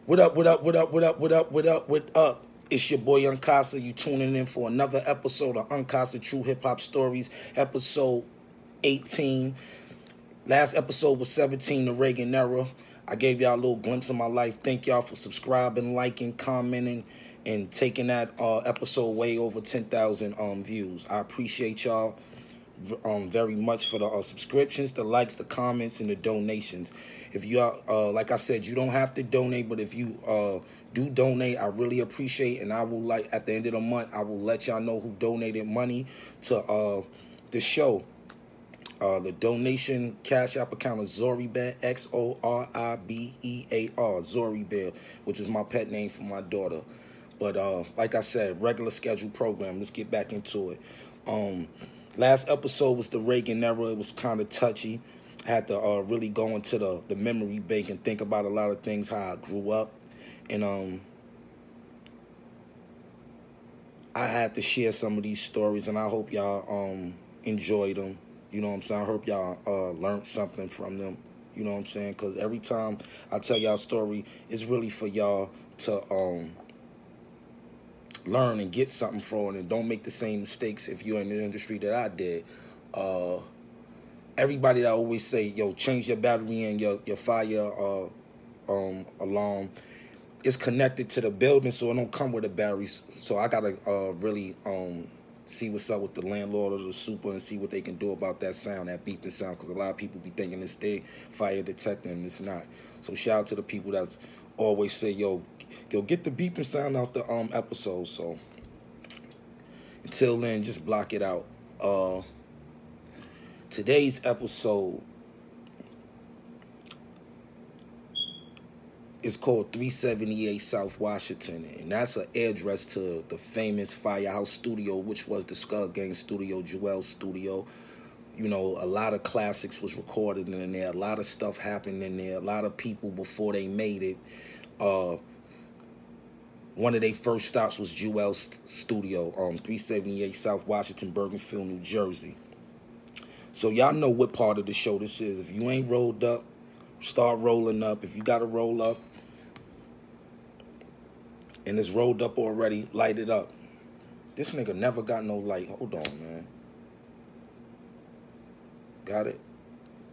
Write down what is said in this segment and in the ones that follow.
What up, what up, what up, what up, what up, what up, what up? It's your boy Unkasa. You tuning in for another episode of Unkasa True Hip Hop Stories, episode 18. Last episode was 17, the Reagan era. I gave y'all a little glimpse of my life. Thank y'all for subscribing, liking, commenting, and taking that episode way over 10,000 views. I appreciate y'all very much for the subscriptions, the likes, the comments, and the donations. If you are, like I said, you don't have to donate, but if you do donate, I really appreciate, and I will, like, at the end of the month, I will let y'all know who donated money to the show. The donation cash app account is Zoribear, Xoribear, Zoribear, which is my pet name for my daughter. But like I said, regular scheduled program. Let's get back into it. Last episode was the Reagan era. It was kind of touchy. I had to really go into the memory bank and think about a lot of things, how I grew up. And I had to share some of these stories, and I hope y'all enjoyed them. You know what I'm saying? I hope y'all learned something from them. You know what I'm saying? Because every time I tell y'all a story, it's really for y'all to learn and get something from it, and don't make the same mistakes if you're in the industry that I did. Everybody that always say, yo, change your battery and your fire alarm, it's connected to the building, so it don't come with the batteries. So I gotta really see what's up with the landlord or the super and see what they can do about that sound, that beeping sound, because a lot of people be thinking it's their fire detector and it's not. So shout out to the people that's always say, yo, get the beeping sound out the episode. So until then, just block it out. Today's episode is called 378 South Washington, and that's an address to the famous Firehouse Studio, which was the Skull Gang Studio, Jewel's studio. You know, a lot of classics was recorded in there. A lot of stuff happened in there. A lot of people before they made it. One of their first stops was Jewel's studio, 378 South Washington, Bergenfield, New Jersey. So y'all know what part of the show this is. If you ain't rolled up, start rolling up. If you got to roll up and it's rolled up already, light it up. This nigga never got no light. Hold on, man. Got it?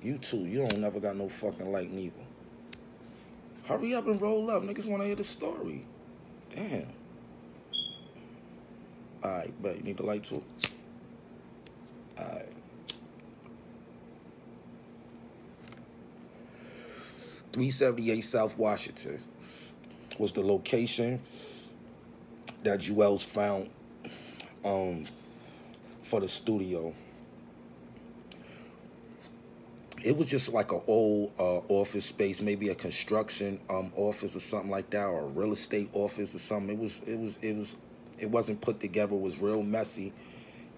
You too. You don't never got no fucking light neither. Hurry up and roll up. Niggas want to hear the story. Damn. Alright, but you need the light too? Alright. 378 South Washington was the location that Jewels found for the studio. It was just like an old office space, maybe a construction office or something like that, or a real estate office or something. It wasn't put together. It was real messy,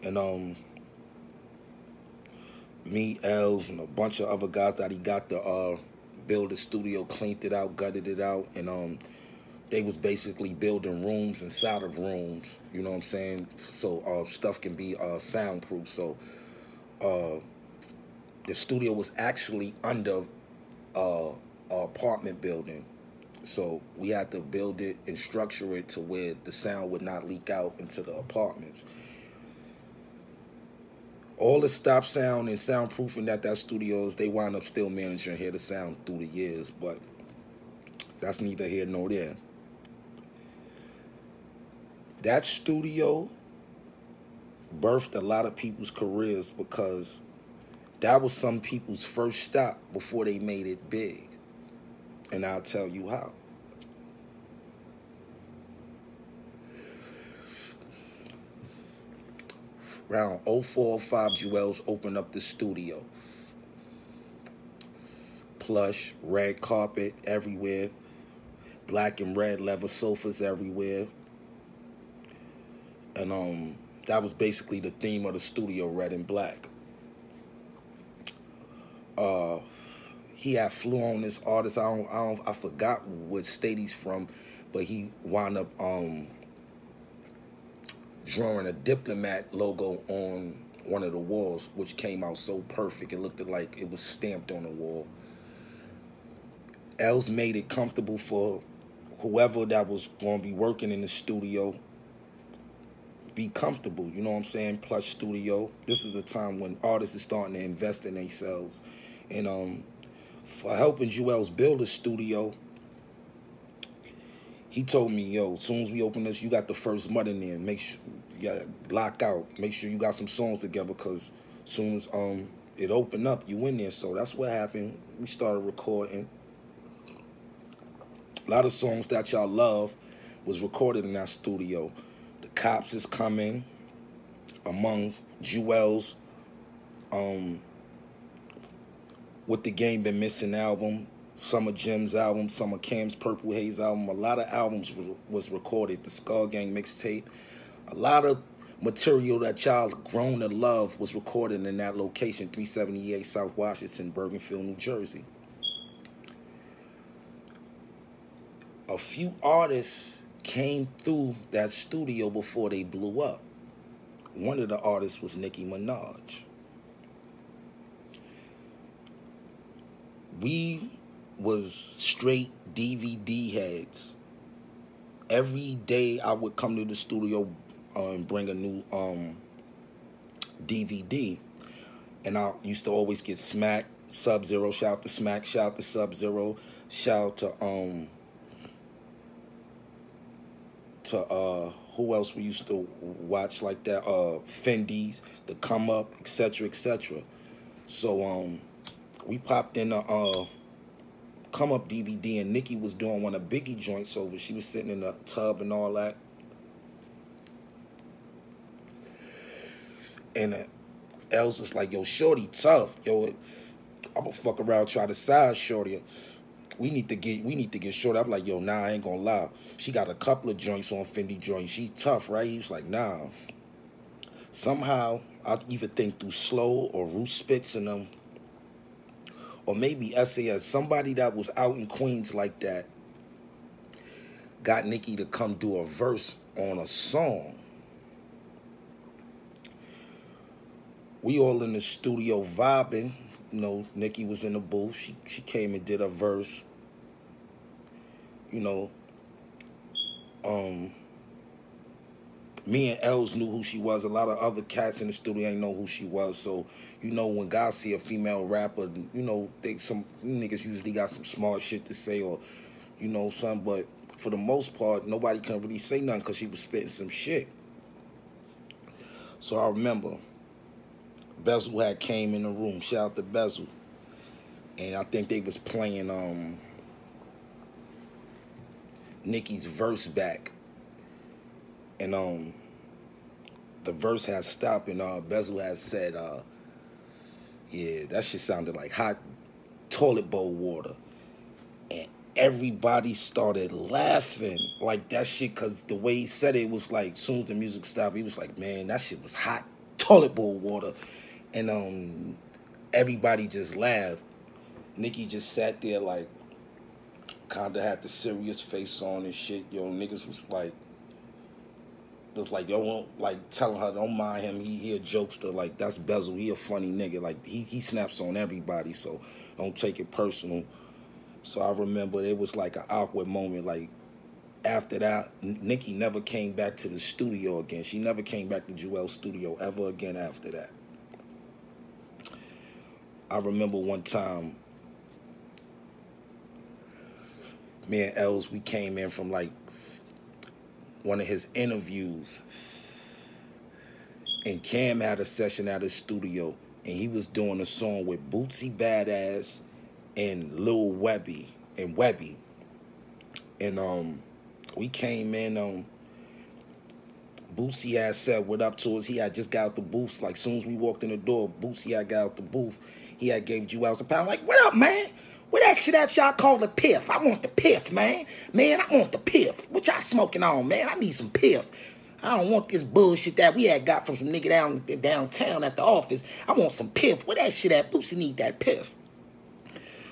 and me, Els, and a bunch of other guys that he got to build the studio, cleaned it out, gutted it out, and they was basically building rooms inside of rooms. You know what I'm saying? So stuff can be soundproof. So the studio was actually under an apartment building. So we had to build it and structure it to where the sound would not leak out into the apartments. All the stop sound and soundproofing that studio is, they wound up still managing to hear the sound through the years, but that's neither here nor there. That studio birthed a lot of people's careers because that was some people's first stop before they made it big. And I'll tell you how. Around 0405, Jewels opened up the studio. Plush, red carpet everywhere. Black and red leather sofas everywhere. And that was basically the theme of the studio, red and black. He had flew on this artist. I forgot what state he's from, but he wound up drawing a diplomat logo on one of the walls, which came out so perfect. It looked like it was stamped on the wall. Els made it comfortable for whoever that was going to be working in the studio be comfortable, you know what I'm saying? Plush Studio. This is the time when artists are starting to invest in themselves. And for helping Jewels build a studio, he told me, yo, as soon as we open this, you got the first mud in there. Make sure you gotta lock out. Make sure you got some songs together, because as soon as it opened up, you in there. So that's what happened. We started recording. A lot of songs that y'all love was recorded in that studio. The Cops is Coming, among Jewels, What the Game Been Missing album, Summer Jim's album, Summer Cam's Purple Haze album. A lot of albums was recorded. The Skull Gang mixtape. A lot of material that y'all grown to love was recorded in that location, 378 South Washington, Bergenfield, New Jersey. A few artists came through that studio before they blew up. One of the artists was Nicki Minaj. We was straight DVD heads. Every day I would come to the studio and bring a new DVD. And I used to always get Smack, Sub-Zero, shout out to Smack, shout out to Sub-Zero, shout out to who else we used to watch like that, Fendi's, The Come Up, etc., etc. So we popped in a Come Up DVD, and Nicki was doing one of Biggie joints over. She was sitting in a tub and all that. And Els was like, yo, shorty tough. Yo, I'm gonna fuck around, try to size shorty. We need to get shorty. I'm like, yo, nah, I ain't gonna lie. She got a couple of joints on Fendi joints. She's tough, right? He was like, nah. Somehow, I either think through Slow or Root Spitz and them, or maybe SAS, somebody that was out in Queens like that, got Nicki to come do a verse on a song. We all in the studio vibing. You know, Nicki was in the booth. She came and did a verse. You know, me and Els knew who she was. A lot of other cats in the studio ain't know who she was. So, you know, when guys see a female rapper, you know, some niggas usually got some smart shit to say, or, you know, something. But for the most part, nobody can really say nothing because she was spitting some shit. So I remember Bezel had came in the room. Shout out to Bezel. And I think they was playing Nicki's verse back. And the verse had stopped, and Bezel had said, yeah, that shit sounded like hot toilet bowl water. And everybody started laughing like that shit, because the way he said it was like, as soon as the music stopped, he was like, man, that shit was hot toilet bowl water. And everybody just laughed. Nicki just sat there like, kinda had the serious face on and shit. Yo, niggas was like, yo, like telling her, don't mind him, he a jokester, like that's Bezel, he a funny nigga, like he snaps on everybody, so don't take it personal. So I remember it was like an awkward moment. Like after that, Nicki never came back to the studio again. She never came back to Jewel's studio ever again after that. I remember one time, me and Els, we came in from like one of his interviews, and Cam had a session at his studio, and he was doing a song with Bootsy Badass and Lil Webby and Webby. And we came in, Bootsy had said what up to us. He had just got out the booth. Like, soon as we walked in the door, Bootsy had got out the booth. He had gave Jewels a pound. Like, what up, man? What that shit that y'all call the piff? I want the piff, man. Man, I want the piff. What y'all smoking on, man? I need some piff. I don't want this bullshit that we had got from some nigga downtown at the office. I want some piff. Where that shit at? Bootsy need that piff.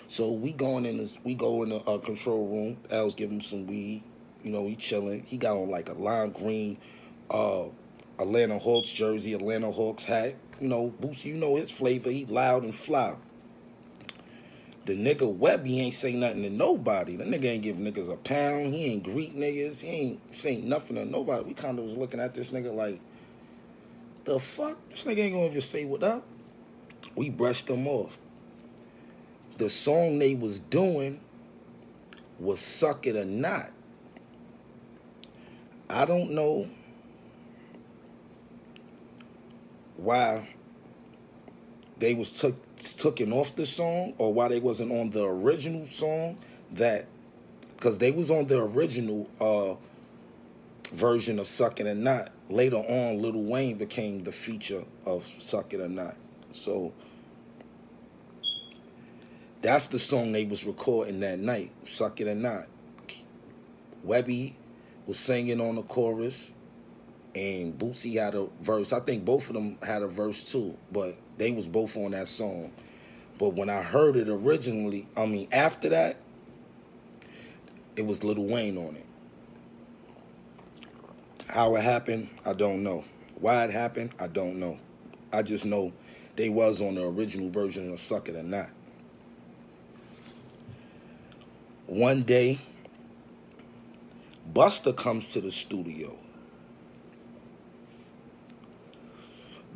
So we go in the control room. Al's giving him some weed. You know, he chilling. He got on like a lime green Atlanta Hawks jersey, Atlanta Hawks hat. You know, Bootsy, you know his flavor. He loud and fly. The nigga Webby ain't say nothing to nobody. The nigga ain't give niggas a pound. He ain't greet niggas. He ain't saying nothing to nobody. We kind of was looking at this nigga like, the fuck? This nigga ain't gonna even say what up. We brushed him off. The song they was doing was Suck It or Not. I don't know why they was taken off the song, or why they wasn't on the original song, that because they was on the original version of Suck It or Not. Later on, Lil Wayne became the feature of Suck It or Not. So that's the song they was recording that night, Suck It or Not. Webby was singing on the chorus, and Boosie had a verse. I think both of them had a verse too, but they was both on that song. But when I heard it originally, after that, it was Lil Wayne on it. How it happened, I don't know. Why it happened, I don't know. I just know they was on the original version of Suck It or Not. One day, Busta comes to the studio.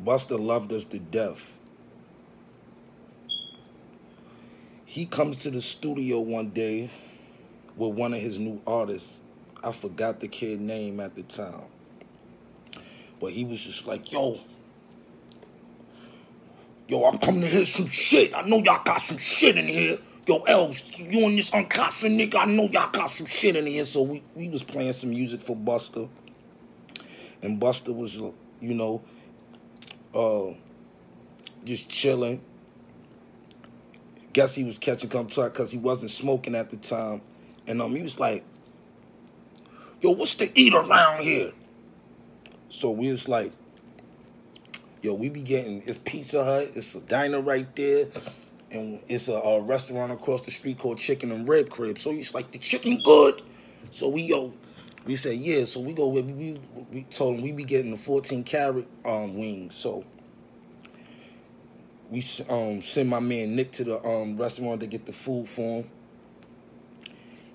Busta loved us to death. He comes to the studio one day with one of his new artists. I forgot the kid's name at the time. But he was just like, yo, I'm coming to hear some shit. I know y'all got some shit in here. Yo, Els, you and this Unkasa nigga, I know y'all got some shit in here. So we was playing some music for Busta. And Busta was, just chilling. Guess he was catching come to because he wasn't smoking at the time. And he was like, yo, what's to eat around here? So we was like, yo, we be getting, it's Pizza Hut, it's a diner right there, and it's a restaurant across the street called Chicken and Rib Crib. So he's like, the chicken good? So we said, yeah. So we go, we told him we be getting the 14 karat wings. So we send my man Nick to the restaurant to get the food for him.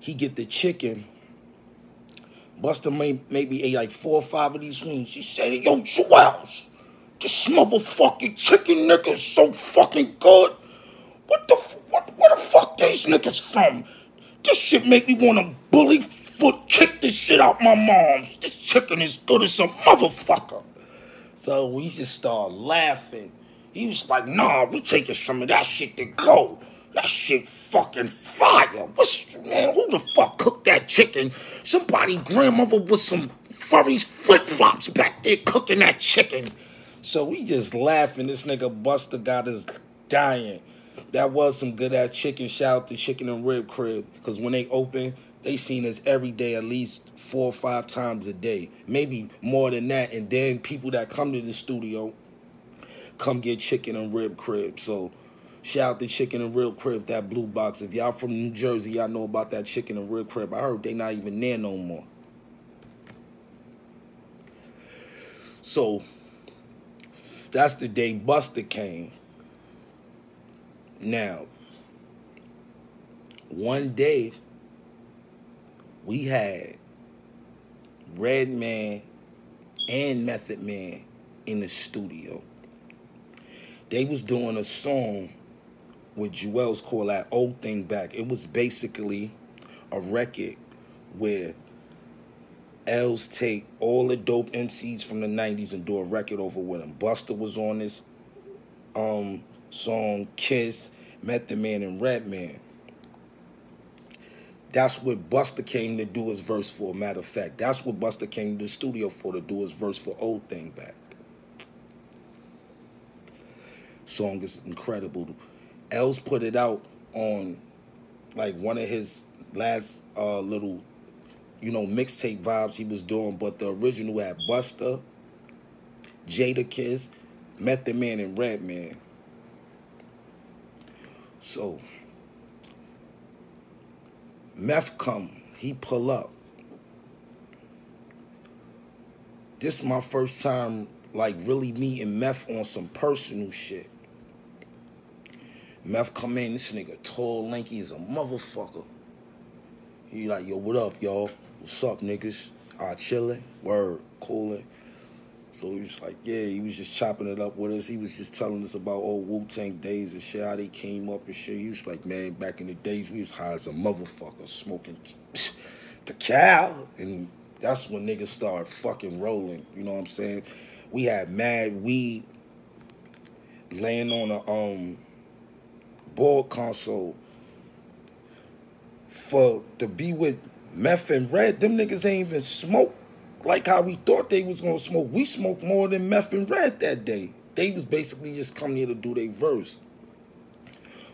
He get the chicken. Busta maybe ate like 4 or 5 of these wings. He said, yo, Joels, this motherfucking chicken nigga is so fucking good. Where the fuck these niggas from? This shit make me want to bully foot kick this shit out my mom's. This chicken is good as a motherfucker. So we just started laughing. He was like, nah, we taking some of that shit to go. That shit fucking fire. Man, who the fuck cooked that chicken? Somebody grandmother with some furry flip-flops back there cooking that chicken. So we just laughing. This nigga Busta got us dying. That was some good-ass chicken. Shout out to Chicken and Rib Crib. Because when they open, they seen us every day at least 4 or 5 times a day. Maybe more than that. And then people that come to the studio come get Chicken and Rib Crib. So shout out to Chicken and Rib Crib, that blue box. If y'all from New Jersey, y'all know about that Chicken and Rib Crib. I heard they not even there no more. So that's the day Busta came. Now, one day, we had Redman and Method Man in the studio. They was doing a song with Joel's called That Old Thing Back. It was basically a record where Els take all the dope MCs from the 90s and do a record over with them. Busta was on this song, Kiss, Method Man, and Redman. That's what Busta came to do his verse for, matter of fact. That's what Busta came to the studio for, to do his verse for Old Thing Back. Song is incredible. Els put it out on like one of his last little, mixtape vibes he was doing, but the original had Busta, Jadakiss, Method Man, and Redman. So Meth come, he pull up. This is my first time like really meeting Meth on some personal shit. Meth come in, this nigga tall, lanky as a motherfucker. He like, yo, what up, y'all? What's up, niggas? Chilling? Word, coolin'. So he was like, yeah, he was just chopping it up with us. He was just telling us about old Wu-Tang days and shit, how they came up and shit. He was like, man, back in the days, we was high as a motherfucker, smoking the cow. And that's when niggas started fucking rolling, you know what I'm saying? We had mad weed laying on a board console. To be with Meth and Red, them niggas ain't even smoke like how we thought they was gonna smoke. We smoked more than Meth and Red that day. They was basically just coming here to do their verse.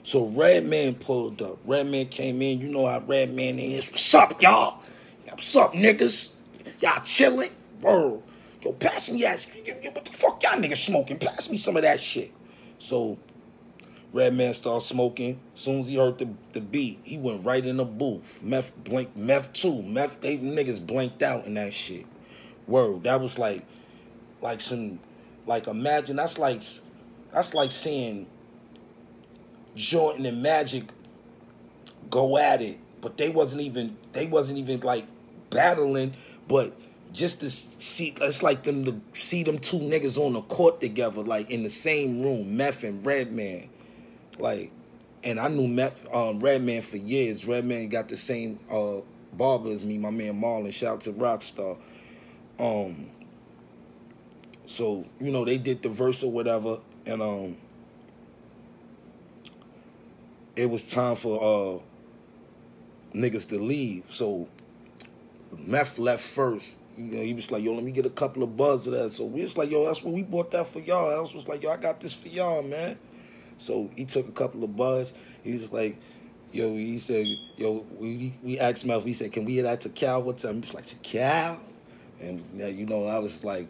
So Redman pulled up. Redman came in. You know how Redman is. What's up, y'all? What's up, niggas? Y'all chilling? Bro, yo, pass me that. What the fuck y'all niggas smoking? Pass me some of that shit. So Redman started smoking. As soon as he heard the beat, he went right in the booth. Meth blinked. Meth too. Meth, they niggas blinked out in that shit. Word. That was like imagine that's like seeing Jordan and Magic go at it, but they wasn't even like battling, but just to see, it's like them to see them two niggas on the court together, like in the same room, Meth and Redman. Like, and I knew Redman for years. Redman got the same barber as me, my man Marlon. Shout out to Rockstar. So, you know, they did the verse or whatever, and it was time for niggas to leave. So Meth left first. You know, he was like, yo, let me get a couple of buzz of that. So we was like, yo, that's what we bought that for y'all. Else was like, yo, I got this for y'all, man. So he took a couple of buzz. He was like, yo, he said, yo, we asked Meth, we said, can we hear that to Cal? What time? He was like, to Cal? And, you know, I was like,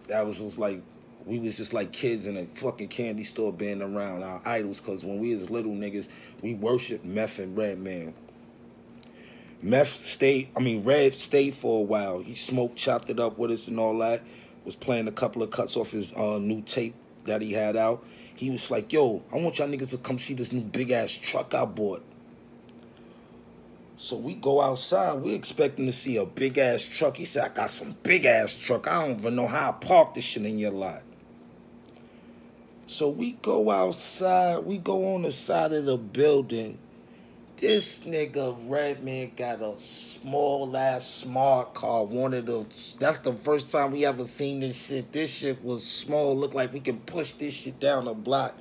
that was just like, we was just like kids in a fucking candy store being around our idols, because when we was little niggas, we worshiped Meth and Redman. Red stayed for a while. He smoked, chopped it up with us and all that. Was playing a couple of cuts off his new tape that he had out. He was like, yo, I want y'all niggas to come see this new big-ass truck I bought. So we go outside. We're expecting to see a big-ass truck. He said, I got some big-ass truck. I don't even know how I parked this shit in your lot. So we go outside. We go on the side of the building. This nigga Redman got a small-ass smart car. That's the first time we ever seen this shit. This shit was small. Looked like we could push this shit down the block.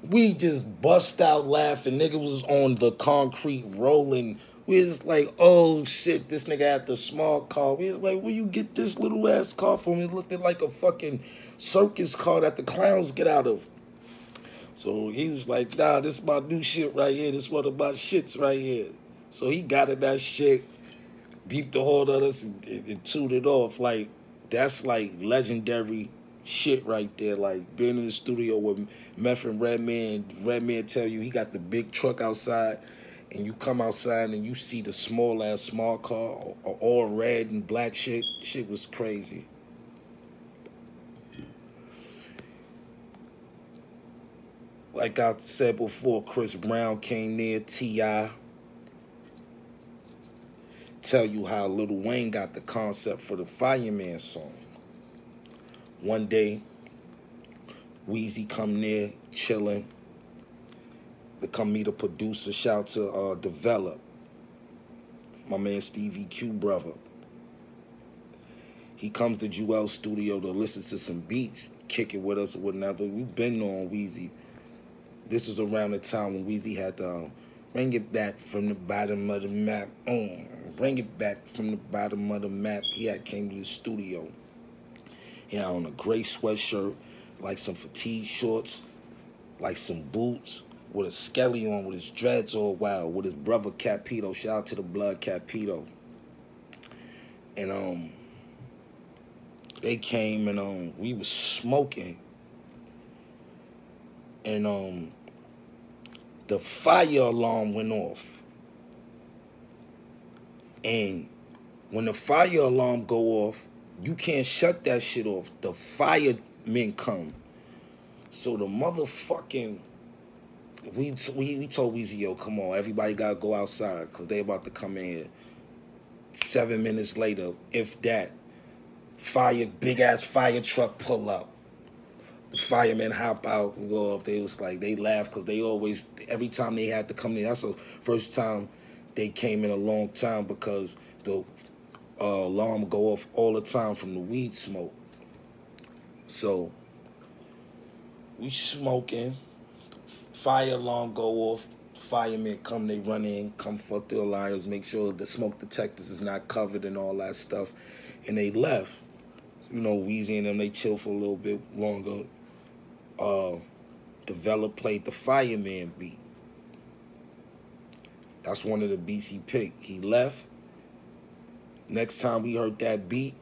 We just bust out laughing. Nigga was on the concrete rolling. We was like, oh shit, this nigga had the small car. We was like, where you get this little ass car from? It looked like a fucking circus car that the clowns get out of. So he was like, nah, this is my new shit right here. This one of my shits right here. So he got in that shit, beeped the horn at us, and tuned it off. Like, that's like legendary shit right there. Like, being in the studio with Meth and Redman. Redman tell you he got the big truck outside, and you come outside and you see the small-ass small car, all red and black shit. Shit was crazy. Like I said before, Chris Brown came near T.I. Tell you how Lil Wayne got the concept for the Fireman song. One day, Weezy come near, chilling. They come meet a producer, shout to Develop. My man Stevie Q brother. He comes to Jewel's studio to listen to some beats, kick it with us or whatever. We've been on Weezy. This is around the time when Weezy had to bring it back from the bottom of the map. Bring it back from the bottom of the map. He had came to the studio. He had on a gray sweatshirt, like some fatigue shorts, like some boots, with a skelly on, with his dreads all wild, with his brother Capito. Shout out to the blood Capito. And they came and we was smoking. And the fire alarm went off. And when the fire alarm go off, you can't shut that shit off. The firemen come. So the motherfucking, we told Weezy, yo, come on, everybody gotta go outside because they about to come in here. 7 minutes later, if that, big ass fire truck pull up. The firemen hop out and go up. They was like, they laugh because they always, every time they had to come in, that's the first time they came in a long time because the alarm go off all the time from the weed smoke. So we smoking, fire alarm go off, firemen come, they run in, come fuck the alarms, make sure the smoke detectors is not covered and all that stuff, and they left. You know, Weezy and them, they chill for a little bit longer. Develop played the Fireman beat. That's one of the beats he picked. He left. Next time we heard that beat,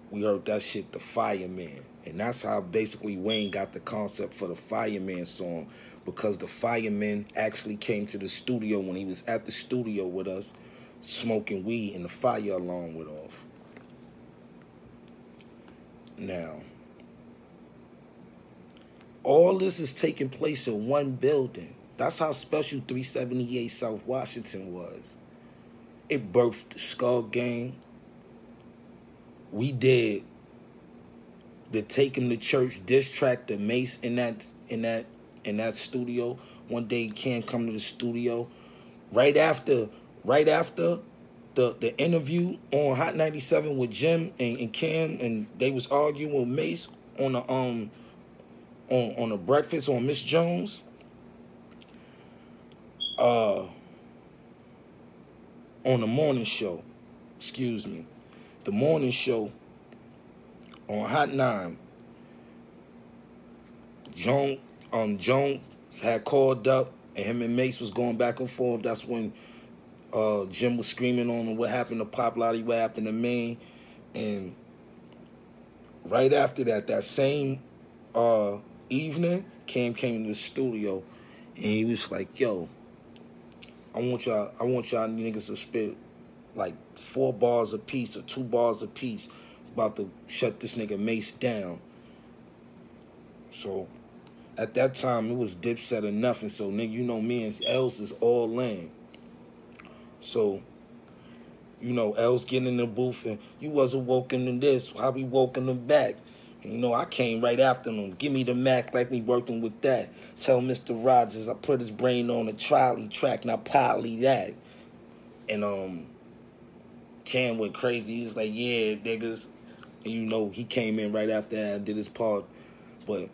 we heard that shit, the Fireman. And that's how basically Wayne got the concept for the Fireman song, because the Fireman actually came to the studio when he was at the studio with us, smoking weed, and the fire alarm went off. Now, all this is taking place in one building. That's how special 378 South Washington was. It birthed the Skull Gang. We did the Take Him to Church diss track, the Mace in that studio. One day Cam come to the studio. Right after the interview on Hot 97 with Jim and Cam, and they was arguing with Mace on the breakfast on Miss Jones. On the morning show, the morning show on Hot 9. Jones had called up, and him and Mace was going back and forth. That's when Jim was screaming on him, what happened to Pop Lottie, what happened to Maine. And right after that same evening, Cam came to the studio, and he was like, yo, I want y'all niggas to spit like 4 bars a piece or 2 bars a piece. About to shut this nigga Mace down. So at that time, it was Dipset or nothing. So, nigga, you know me and Els is all in. So, you know, Els getting in the booth and you wasn't woken in this. How we woken them back? And, you know, I came right after them. Give me the Mac, like me working with that. Tell Mr. Rogers I put his brain on a trolley track, not poly that. And Cam went crazy. He was like, yeah, niggas. And, you know, he came in right after that and did his part. But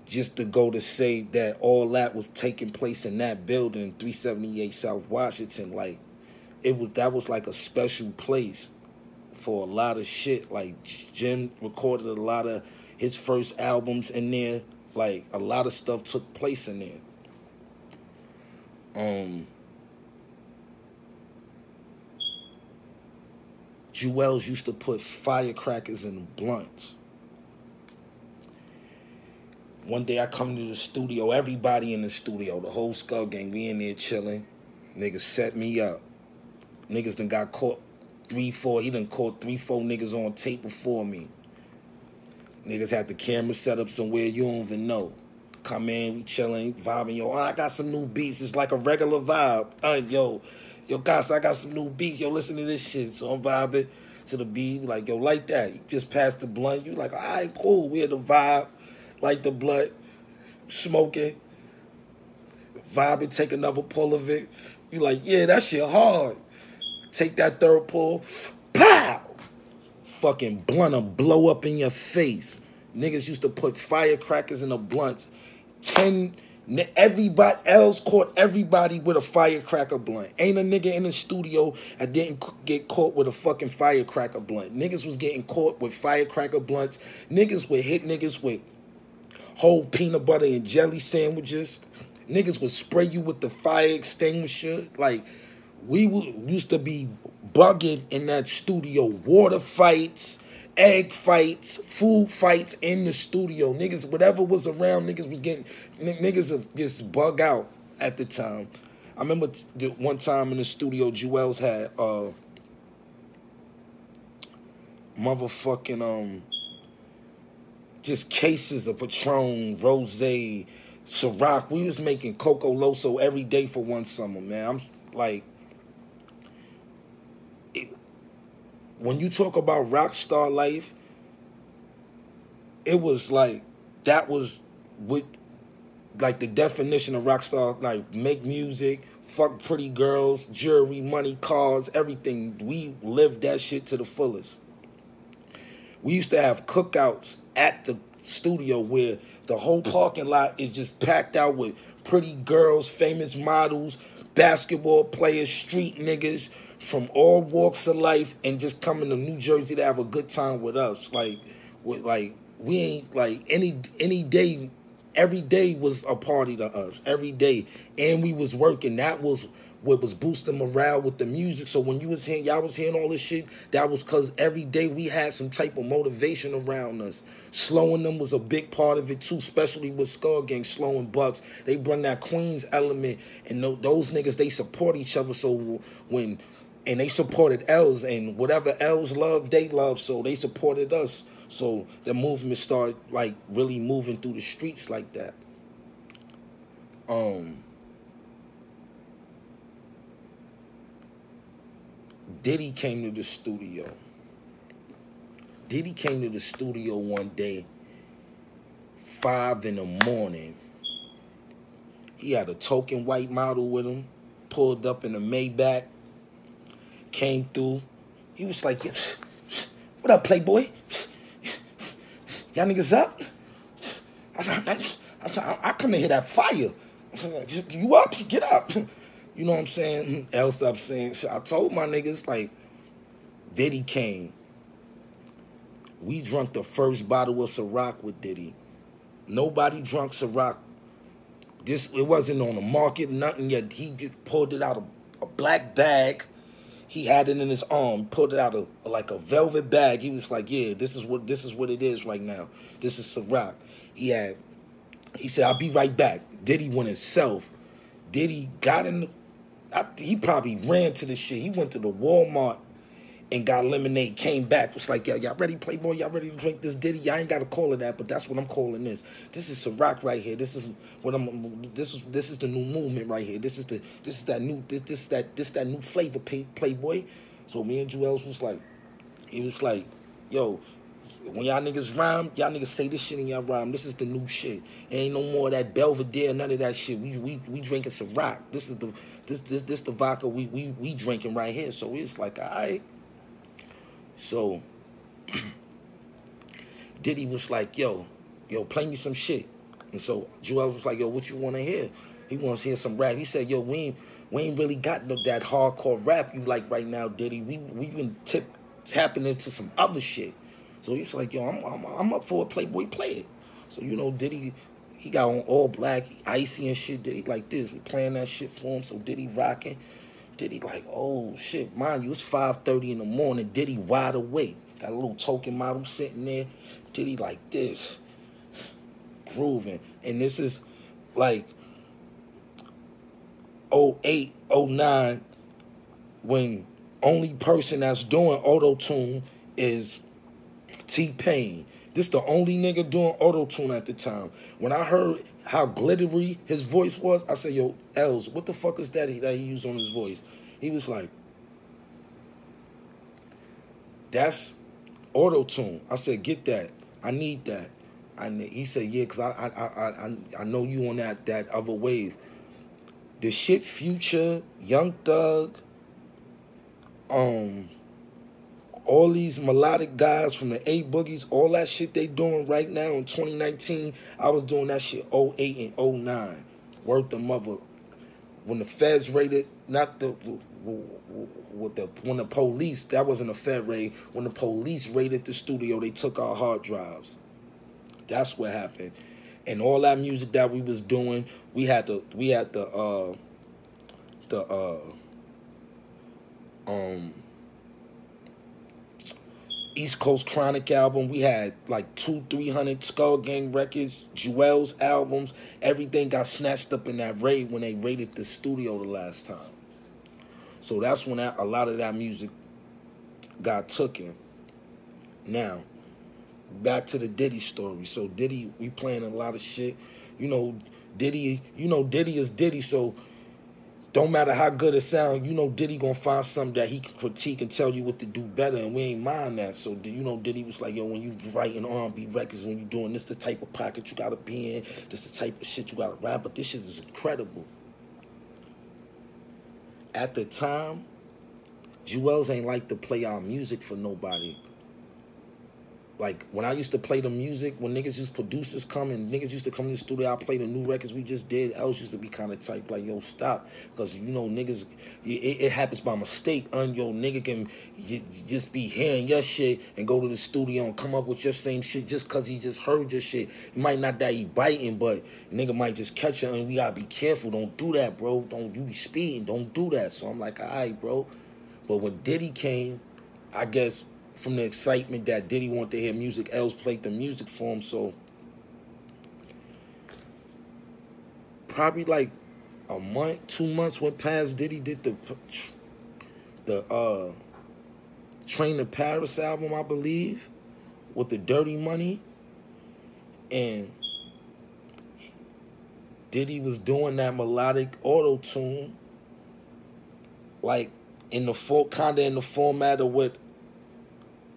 just to go to say that all that was taking place in that building, 378 South Washington, like, that was like a special place for a lot of shit. Like, Jim recorded a lot of his first albums in there. Like, a lot of stuff took place in there. Jewels used to put firecrackers in blunts. One day I come to the studio, everybody in the studio, the whole Skull Gang, we in there chilling. Niggas set me up. Niggas done got caught 3-4. He done caught 3-4 niggas on tape before me. Niggas had the camera set up somewhere you don't even know. Come in, we chilling, vibing. Yo, I got some new beats. It's like a regular vibe. Yo, guys, I got some new beats. Yo, listen to this shit. So I'm vibing to the beat. Like, yo, like that. You just passed the blunt. You like, all right, cool. We had the vibe. Like the blunt. Smoking. Vibing, take another pull of it. You like, yeah, that shit hard. Take that third pull. Pow! Fucking blunter blow up in your face. Niggas used to put firecrackers in the blunts. Everybody else caught everybody with a firecracker blunt. Ain't a nigga in the studio that didn't get caught with a fucking firecracker blunt. Niggas was getting caught with firecracker blunts. Niggas would hit niggas with whole peanut butter and jelly sandwiches. Niggas would spray you with the fire extinguisher. Like, we used to be bugging in that studio. Water fights, egg fights, food fights in the studio. Niggas, whatever was around, niggas have just bug out at the time. I remember one time in the studio, Jewels had motherfucking just cases of Patron, Rosé, Ciroc, we was making Coco Loso every day for one summer, man. I'm like, when you talk about rock star life, it was like, that was what, like the definition of rock star, like make music, fuck pretty girls, jewelry, money, cars, everything. We lived that shit to the fullest. We used to have cookouts at the studio where the whole parking lot is just packed out with pretty girls, famous models, basketball players, street niggas from all walks of life, and just coming to New Jersey to have a good time with us. Like we ain't like any day. Every day was a party to us. Every day, and we was working. That was what was boosting morale with the music. So when y'all was hearing all this shit, that was because every day we had some type of motivation around us. Slowing them was a big part of it too, especially with Skull Gang, slowing Bucks. They bring that Queens element, and those niggas, they support each other. So and they supported L's, and whatever L's love, they love. So they supported us. So the movement started like really moving through the streets like that. Diddy came to the studio. Diddy came to the studio one day, 5 a.m. He had a token white model with him, pulled up in a Maybach, came through. He was like, yeah, what up, Playboy? Y'all niggas up? I come in here that fire. You up? Get up. You know what I'm saying? Else I'm saying. I told my niggas, like, Diddy came. We drunk the first bottle of Ciroc with Diddy. Nobody drunk Ciroc. It wasn't on the market, nothing yet. He just pulled it out of a black bag. He had it in his arm, pulled it out of like a velvet bag. He was like, yeah, this is what it is right now. This is Ciroc. He said, I'll be right back. Diddy went himself. Diddy got in, he probably ran to the shit. He went to the Walmart and got lemonade, came back. Was like, y'all ready, Playboy? Y'all ready to drink this Diddy? Y'all ain't got to call it that, but that's what I'm calling this. This is Ciroc right here. This is the new movement right here. This is that new flavor, Playboy. So me and Jewels was like, he was like, yo, when y'all niggas rhyme, y'all niggas say this shit in y'all rhyme. This is the new shit. Ain't no more of that Belvedere, none of that shit. We drinking Ciroc. This is the vodka we drinking right here. So it's like, all right. So Diddy was like, yo, play me some shit. And so Joel was like, yo, what you want to hear? He wants to hear some rap. He said, yo, we ain't really got that hardcore rap you like right now, Diddy. We been tapping into some other shit. So he's like, yo, I'm up for a Playboy, play it. So, you know, Diddy, he got on all black, icy and shit. Diddy like this. We playing that shit for him. So Diddy rocking. Diddy like, oh shit, mind you, it's 5:30 in the morning. Diddy wide awake. Got a little token model sitting there. Diddy like this, grooving. And this is like 08, 09, when only person that's doing auto-tune is T-Pain. This the only nigga doing auto-tune at the time. When I heard how glittery his voice was, I said, yo, Els, what the fuck is that he used on his voice? He was like, that's auto-tune. I said, get that. I need that. He said, yeah, because I know you on that other wave. The shit Future, Young Thug, all these melodic guys from the A-Boogies, all that shit they doing right now in 2019, I was doing that shit 08 and 09. Word the mother. When the feds raided, when the police, that wasn't a Fed raid, when the police raided the studio, they took our hard drives. That's what happened. And all that music that we was doing, we had the East Coast Chronic album. We had like 200-300 Skull Gang records, Jewel's albums. Everything got snatched up in that raid when they raided the studio the last time. So that's when a lot of that music got taken. Now, back to the Diddy story. So Diddy, we playing a lot of shit. Diddy, Diddy is Diddy, so don't matter how good it sounds, Diddy gonna find something that he can critique and tell you what to do better, and we ain't mind that. So, Diddy was like, yo, when you writing R&B records, when you doing this, the type of pocket you gotta be in, this the type of shit you gotta rap, but this shit is incredible. At the time, Jewels ain't like to play our music for nobody. Like, when I used to play the music, when producers come and niggas used to come in the studio, I play the new records we just did, Els used to be kind of tight, like, yo, stop. Because, niggas, it happens by mistake. Yo, nigga can just be hearing your shit and go to the studio and come up with your same shit just because he just heard your shit. It might not that he biting, but nigga might just catch it, and we got to be careful. Don't do that, bro. You be speeding. Don't do that. So I'm like, all right, bro. But when Diddy came, I guess, from the excitement that Diddy wanted to hear music, Els played the music for him. So probably like a month, 2 months went past. Diddy did the Train to Paris album, I believe, with the Dirty Money, and Diddy was doing that melodic auto-tune, like in the format of what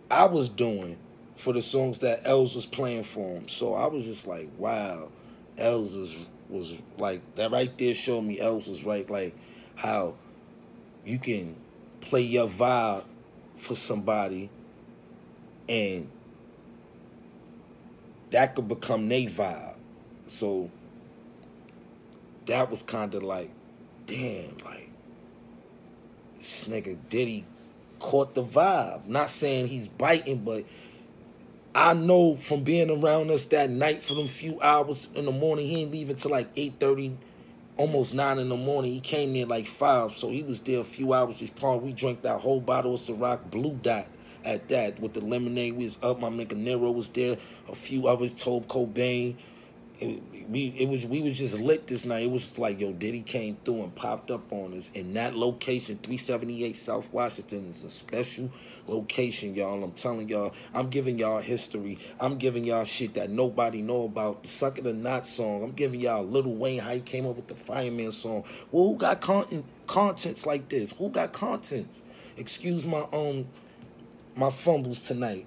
I was doing for the songs that Els was playing for him. So I was just like, wow, Els was like, that right there showed me Els was right, like how you can play your vibe for somebody and that could become their vibe. So that was kind of like, damn, like, this nigga Diddy caught the vibe. Not saying he's biting, but I know from being around us that night for them few hours in the morning, he ain't leaving till like 8:30, almost 9 in the morning. He came there like 5, so he was there a few hours. We drank that whole bottle of Ciroc Blue Dot at that with the lemonade. We was up. My nigga Nero was there. A few others, Tobe Cobain. We was just lit this night. It was like, yo, Diddy came through and popped up on us. And that location, 378 South Washington, is a special location, y'all. I'm telling y'all, I'm giving y'all history. I'm giving y'all shit that nobody know about. The Suck It or Not song. I'm giving y'all Lil Wayne, how he came up with the Fireman song. Well, who got contents like this? Who got contents? Excuse my fumbles tonight.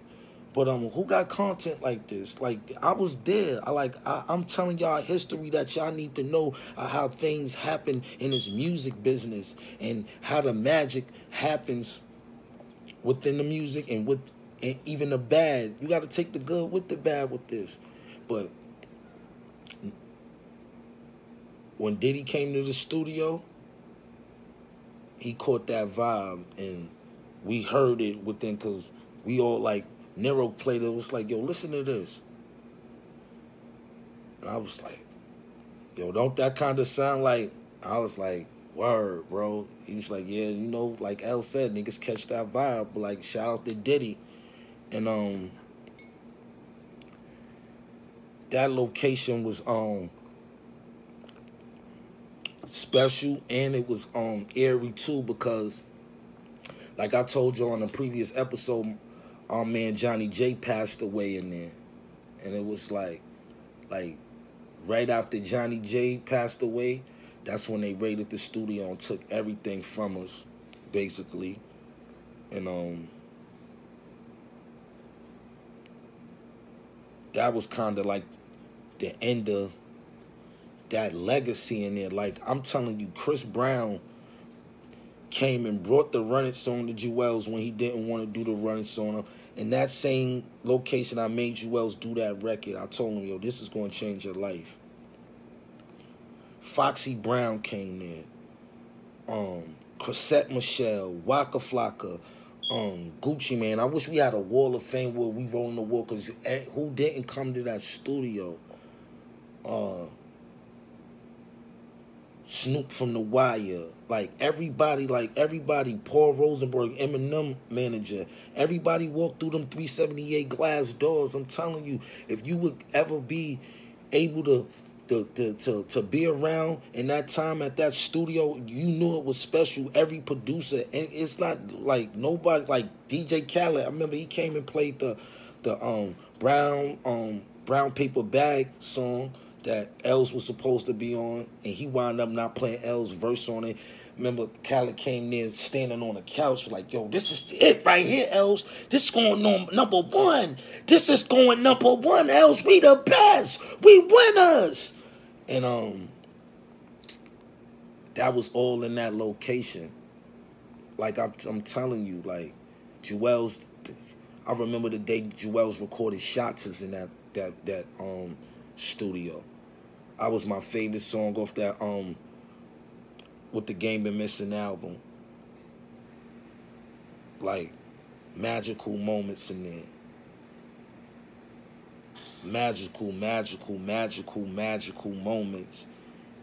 But who got content like this? Like, I was there. I'm telling y'all history that y'all need to know, how things happen in this music business and how the magic happens within the music and even the bad. You got to take the good with the bad with this. But when Diddy came to the studio, he caught that vibe and we heard it within, because we all like, Nero played it, was like, yo, listen to this. And I was like, yo, don't that kind of sound like, I was like, word, bro. He was like, yeah, like El said, niggas catch that vibe. But like, shout out to Diddy. And that location was special, and it was eerie too, because like I told you on the previous episode, our man Johnny J passed away in there. And it was like right after Johnny J passed away, that's when they raided the studio and took everything from us, basically. And that was kind of like the end of that legacy in there. Like, I'm telling you, Chris Brown came and brought the Run It song to Jewels when he didn't want to do the Run It song. In that same location I made Jewels do that record, I told him, yo, this is going to change your life. Foxy Brown came there. Chrisette Michelle, Waka Flocka, Gucci Mane. I wish we had a wall of fame where we roll in the wall, because who didn't come to that studio? Snoop from The Wire, everybody, Paul Rosenberg, Eminem manager, everybody walked through them 378 glass doors. I'm telling you, if you would ever be able to be around in that time at that studio, you knew it was special. Every producer, and it's not like nobody, like DJ Khaled. I remember he came and played the brown paper bag song that Els was supposed to be on, and he wound up not playing Els' verse on it. Remember, Khaled came there standing on the couch like, yo, this is it right here, Els. This is going on #1. This is going #1, Els. We the best. We winners. And that was all in that location. Like, I'm telling you, like, Jewel's, I remember the day Jewel's recorded Shots in that studio. I was my favorite song off that What the Game Been Missing album. Like, magical moments in there. Magical moments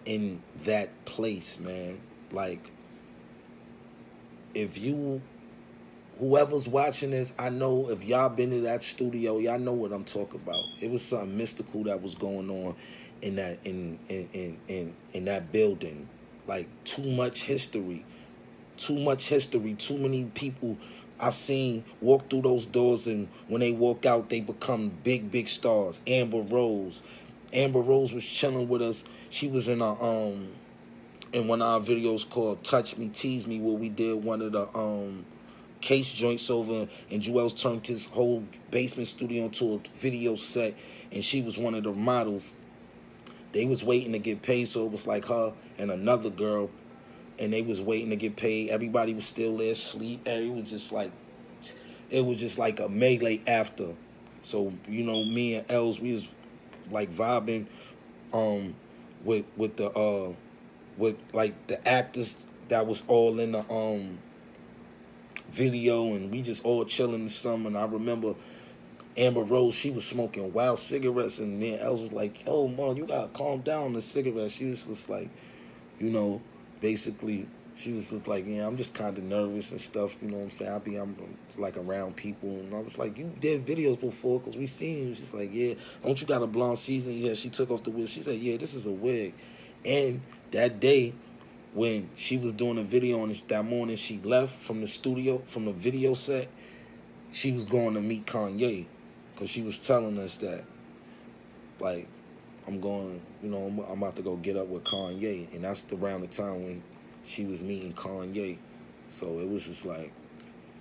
in that place, man. Like, if you, whoever's watching this, I know if y'all been to that studio, y'all know what I'm talking about. It was something mystical that was going on in that in that building. Like, too much history. Too many people I seen walk through those doors, and when they walk out, they become big stars. Amber Rose was chilling with us. She was in one of our videos called Touch Me, Tease Me, where we did one of the case joints over, and Jewel's turned his whole basement studio into a video set, and she was one of the models. They was waiting to get paid, so it was like her and another girl, and they was waiting to get paid. Everybody was still there, asleep. It was just like a melee after. So, you know, me and Els, we was like vibing with the actors that was all in the video, and we just all chilling in the summer. And I remember Amber Rose, she was smoking wild cigarettes, and me and Els was like, yo, man, you gotta calm down on the cigarettes. She was just like, you know, basically, she was just like, yeah, I'm just kind of nervous and stuff, you know what I'm saying? I'm like around people, and I was like, you did videos before, because we seen you. She's like, yeah, don't you got a blonde season? Yeah, she took off the wig. She said, yeah, this is a wig. And that day, when she was doing a video, and that morning she left from the studio, from the video set, she was going to meet Kanye, because she was telling us that, like, I'm about to go get up with Kanye. And that's around the time when she was meeting Kanye. So it was just like,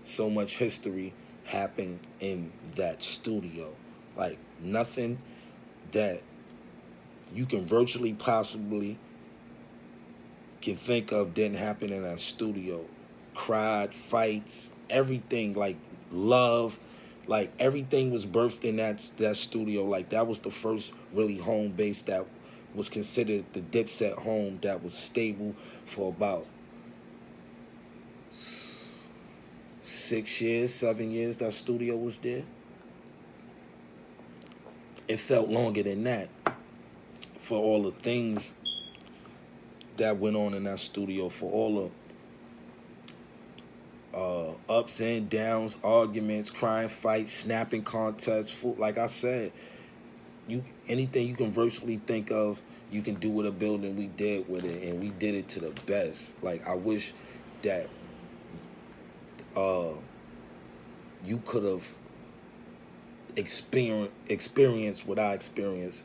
so much history happened in that studio. Like, nothing that you can virtually possibly can think of didn't happen in that studio. Cried, fights, everything, like love, like everything was birthed in that studio. Like, that was the first really home base that was considered the Dipset home, that was stable for about 6 years, 7 years. That studio was there. It felt longer than that for all the things that went on in that studio, for all the ups and downs, arguments, crying, fights, snapping contests. Like I said, anything you can virtually think of, you can do with a building. We did with it, and we did it to the best. Like, I wish that you could have experienced what I experienced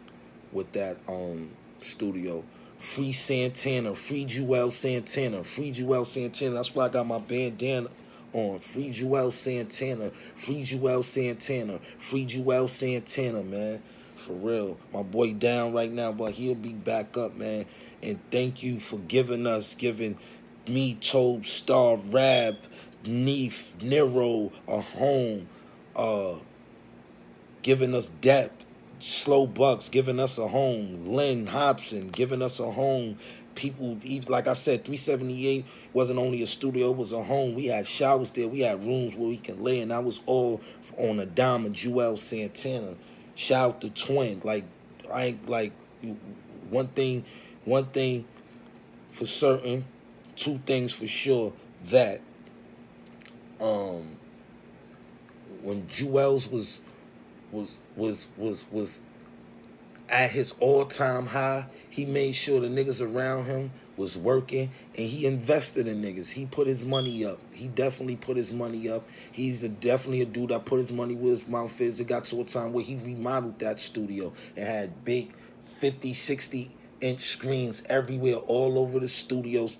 with that studio. Free Santana, free Jewel Santana, free Jewel Santana. That's why I got my bandana on. Free Jewel Santana, free Jewel Santana, free Jewel Santana, man. For real. My boy down right now, but he'll be back up, man. And thank you for giving me, Tobe, Star, Rab, Neef, Nero, a home, giving us depth. Slow Bucks giving us a home. Lynn Hobson giving us a home. People, like I said, 378 wasn't only a studio, it was a home. We had showers there. We had rooms where we can lay, and that was all on a dime of Jewel Santana. Shout out to Twin. Like, I ain't like one thing for certain, two things for sure, that when Jewel's was at his all-time high, he made sure the niggas around him was working, and he invested in niggas. He put his money up. He definitely put his money up. He's definitely a dude that put his money where his mouth is. It got to a time where he remodeled that studio and had big 50, 60-inch screens everywhere, all over the studios,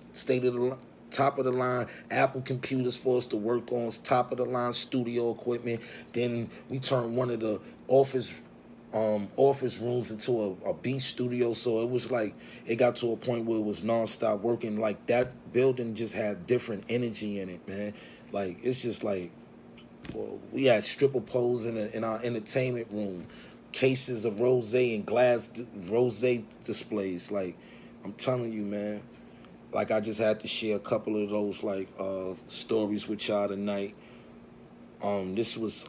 top of the line Apple computers for us to work on, top of the line studio equipment. Then we turned one of the office rooms into a beat studio. So it was like, it got to a point where it was nonstop working. Like, that building just had different energy in it, man. Like, it's just like, well, we had stripper poles in our entertainment room, cases of rosé and glass rosé displays. Like, I'm telling you, man. Like, I just had to share a couple of those stories with y'all tonight. This was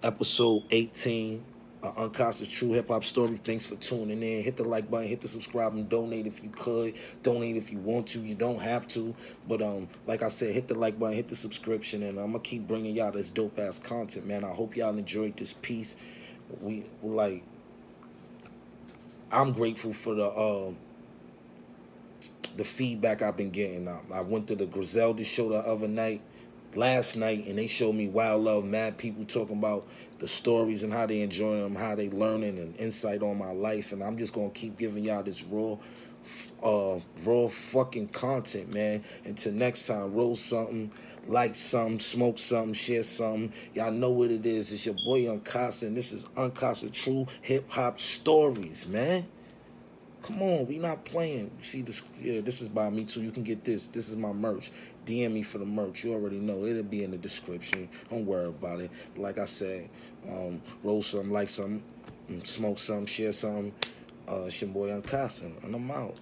episode 18. Unkasa True Hip Hop Story. Thanks for tuning in. Hit the like button, hit the subscribe, and donate if you could. Donate if you want to. You don't have to. But like I said, hit the like button, hit the subscription, and I'm gonna keep bringing y'all this dope ass content, man. I hope y'all enjoyed this piece. I'm grateful for the feedback I've been getting. I went to the Griselda show the other night, last night, and they showed me Wild Love, mad people talking about the stories and how they enjoy them, how they learning and insight on my life. And I'm just gonna keep giving y'all this raw fucking content, man. Until next time, roll something, like something, smoke something, share something. Y'all know what it is. It's your boy Unkasa, and this is Unkasa True Hip Hop Stories, man. Come on, we not playing. You see this? Yeah, this is by me too. You can get this. This is my merch. DM me for the merch. You already know. It'll be in the description. Don't worry about it. But like I said, roll something, like something, smoke something, share something. It's your boy Unkasa, and I'm out.